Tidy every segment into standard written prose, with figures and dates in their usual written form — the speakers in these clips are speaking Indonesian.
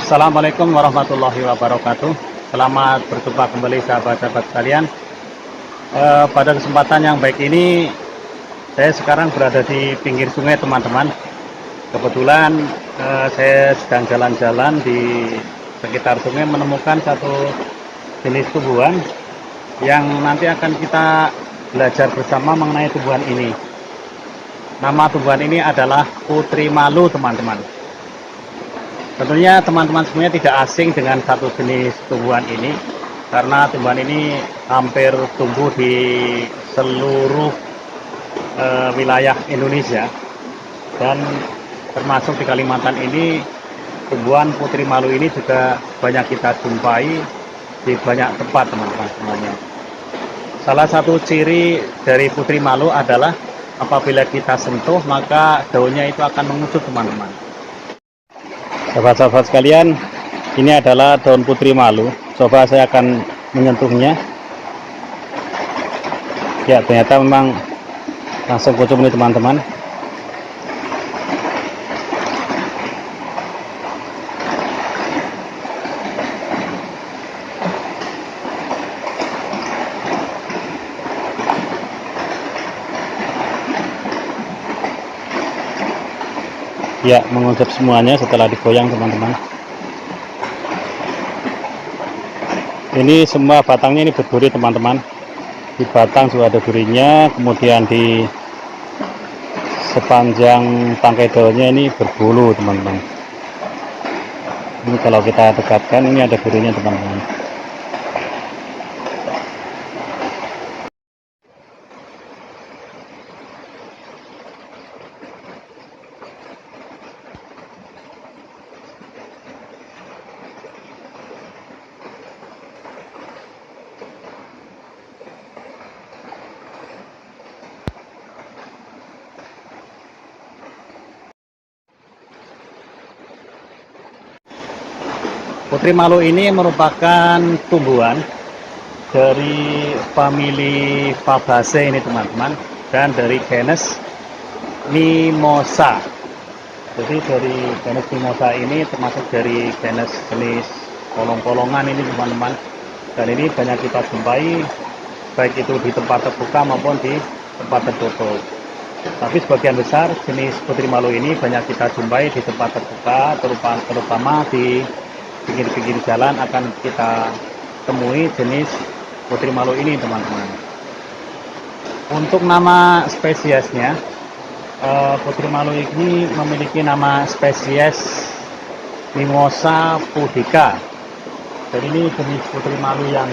Assalamualaikum warahmatullahi wabarakatuh. Selamat berjumpa kembali sahabat-sahabat sekalian. Pada kesempatan yang baik ini, saya sekarang berada di pinggir sungai, teman-teman. Kebetulan saya sedang jalan-jalan di sekitar sungai menemukan satu jenis tumbuhan yang nanti akan kita belajar bersama mengenai tumbuhan ini. Nama tumbuhan ini adalah putri malu, teman-teman. Tentunya teman-teman semuanya tidak asing dengan satu jenis tumbuhan ini, karena tumbuhan ini hampir tumbuh di seluruh wilayah Indonesia, dan termasuk di Kalimantan ini tumbuhan putri malu ini juga banyak kita jumpai di banyak tempat, teman-teman semuanya. Salah satu ciri dari putri malu adalah apabila kita sentuh maka daunnya itu akan mengucur, teman-teman. Sahabat-sahabat sekalian, ini adalah daun putri malu. Coba saya akan menyentuhnya. Ya, ternyata memang langsung kucur nih, teman-teman. Ya, mengucap semuanya setelah digoyang, teman-teman. Ini semua batangnya ini berduri, teman-teman. Di batang juga ada durinya, kemudian di sepanjang tangkai daunnya ini berbulu, teman-teman. Ini kalau kita dekatkan, ini ada durinya, teman-teman. Putri malu ini merupakan tumbuhan dari famili Fabaceae ini, teman-teman, dan dari genus Mimosa. Jadi dari genus Mimosa ini termasuk dari genus jenis kolong-kolongan ini, teman-teman. Dan ini banyak kita jumpai baik itu di tempat terbuka maupun di tempat tertutup. Tapi sebagian besar jenis putri malu ini banyak kita jumpai di tempat terbuka, terutama di pinggir-pinggir jalan akan kita temui jenis putri malu ini, teman-teman. Untuk nama spesiesnya, putri malu ini memiliki nama spesies Mimosa pudica. Jadi ini jenis putri malu yang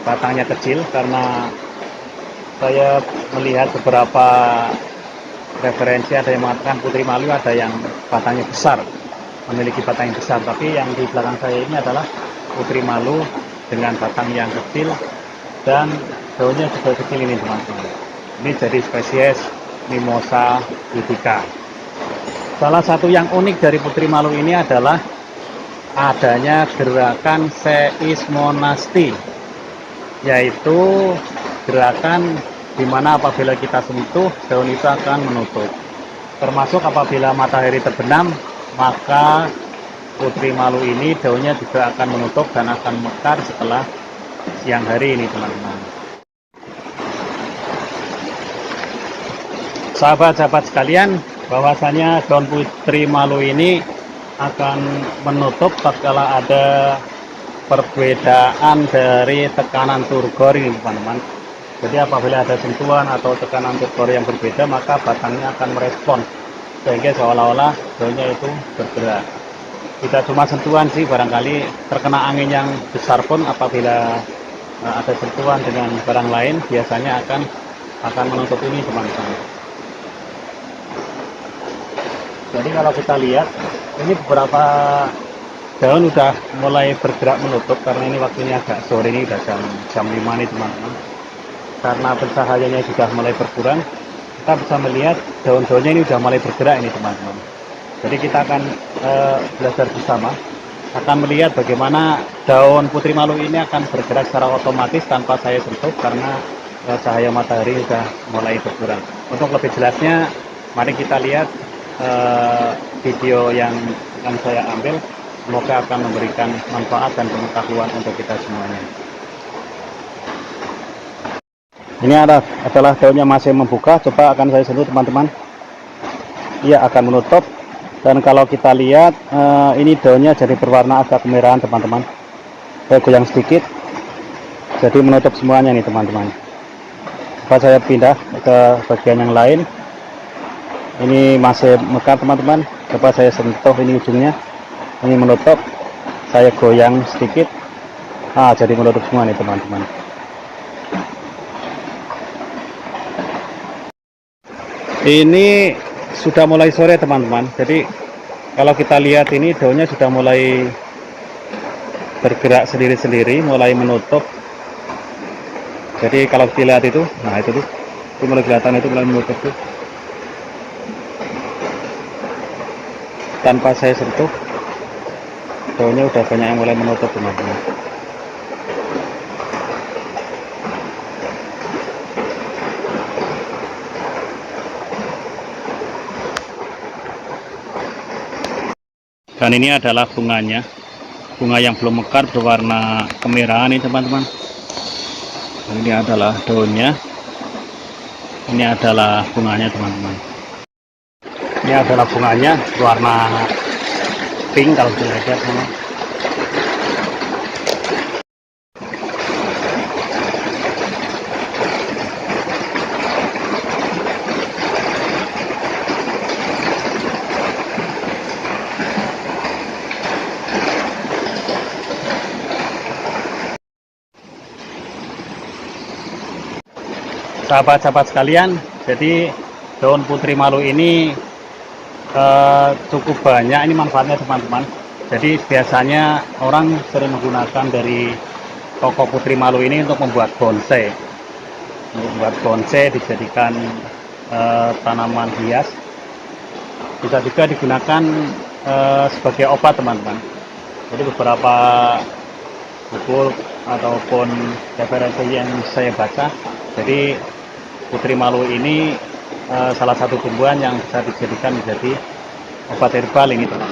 batangnya kecil, karena saya melihat beberapa referensi ada yang mengatakan putri malu ada yang batangnya besar, memiliki batang yang besar, tapi yang di belakang saya ini adalah putri malu dengan batang yang kecil dan daunnya juga kecil ini, teman-teman. Ini jadi spesies Mimosa pudica. Salah satu yang unik dari putri malu ini adalah adanya gerakan seismonasti, yaitu gerakan di mana apabila kita sentuh daun itu akan menutup. Termasuk apabila matahari terbenam, maka putri malu ini daunnya juga akan menutup dan akan mekar setelah siang hari ini, teman-teman. Sahabat-sahabat sekalian, bahwasanya daun putri malu ini akan menutup tatkala ada perbedaan dari tekanan turgor ini, teman-teman. Jadi apabila ada sentuhan atau tekanan turgor yang berbeda, maka batangnya akan merespon sehingga seolah-olah daunnya itu bergerak. Tidak cuma sentuhan sih, barangkali terkena angin yang besar pun apabila ada sentuhan dengan barang lain biasanya akan menutup ini, teman-teman. Jadi kalau kita lihat ini beberapa daun udah mulai bergerak menutup karena ini waktunya agak sore, ini udah jam 5 nih, teman-teman. Karena pencahayanya sudah mulai berkurang, kita bisa melihat daun-daunnya ini sudah mulai bergerak ini, teman-teman. Jadi kita akan belajar bersama, akan melihat bagaimana daun putri malu ini akan bergerak secara otomatis tanpa saya sentuh karena cahaya matahari sudah mulai berkurang. Untuk lebih jelasnya, mari kita lihat video yang akan saya ambil semoga akan memberikan manfaat dan pengetahuan untuk kita semuanya. Ini adalah daunnya masih membuka, coba akan saya sentuh teman-teman. Ia akan menutup, dan kalau kita lihat ini daunnya jadi berwarna agak kemerahan teman-teman. Saya goyang sedikit, jadi menutup semuanya nih teman-teman. Coba saya pindah ke bagian yang lain. Ini masih mekar teman-teman, coba saya sentuh ini ujungnya, ini menutup, saya goyang sedikit, jadi menutup semua nih teman-teman. Ini sudah mulai sore teman-teman, jadi kalau kita lihat ini daunnya sudah mulai bergerak sendiri-sendiri, mulai menutup. Jadi kalau dilihat itu, nah itu mulai kelihatan, itu mulai menutup tuh. Tanpa saya sentuh, daunnya udah banyak yang mulai menutup teman-teman. Dan ini adalah bunganya, bunga yang belum mekar berwarna kemerahan ini teman-teman. Ini adalah daunnya, ini adalah bunganya teman-teman. Ini adalah bunganya berwarna pink kalau dilihat teman-teman. Sahabat-sahabat sekalian, jadi daun putri malu ini cukup banyak ini manfaatnya teman-teman. Jadi biasanya orang sering menggunakan dari toko putri malu ini untuk membuat bonsai. Untuk membuat bonsai dijadikan tanaman hias. Bisa juga digunakan sebagai obat teman-teman. Jadi beberapa buku ataupun referensi yang saya baca, jadi putri malu ini salah satu tumbuhan yang bisa dijadikan menjadi obat herbal ini teman.